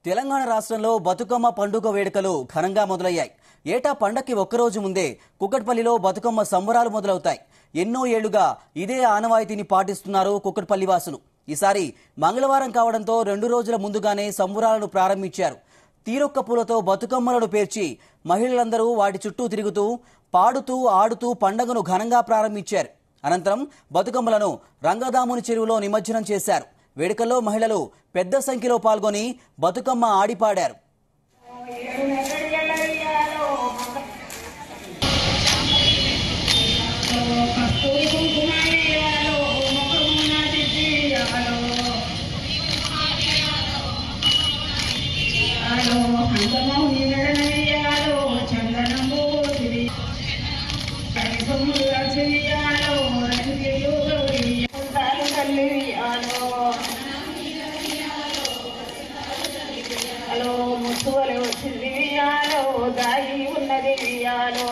తెలంగాణ రాష్ట్రంలో బతుకమ్మ పండుగ వేడుకలు ఘనంగా మొదలయ్యాయి. ఏటా పండక్కి ఒక్కరోజు ముందే కుక్కట్పల్లిలో బతుకమ్మ సంబరాలు మొదలవుతాయి. ఎన్నో ఏళ్లుగా ఇదే ఆనవాయితీని పాటిస్తున్నారు కుక్కట్పల్లి వాసులు. ఈసారి మంగళవారం కావడంతో 2 రోజుల ముందుగానే సంబరాలను ప్రారంభించారు. తీరొక్క పూలతో బతుకమ్మలను పేర్చి మహిళలందరూ వాటి చుట్టూ తిరుగుతూ పాడుతూ ఆడుతూ పండుగను ఘనంగా ప్రారంభించారు. అనంతరం బతుకమ్మలను రంగదాముని చెరువులో నిమజ్జనం చేశారు. వేడుకల్లో మహిళలు పెద్ద సంఖ్యలో పాల్గొని బతుకమ్మ ఆడిపాడారు. ముసువలు వచ్చింది వియాలో దాయి ఉన్నది వియాలో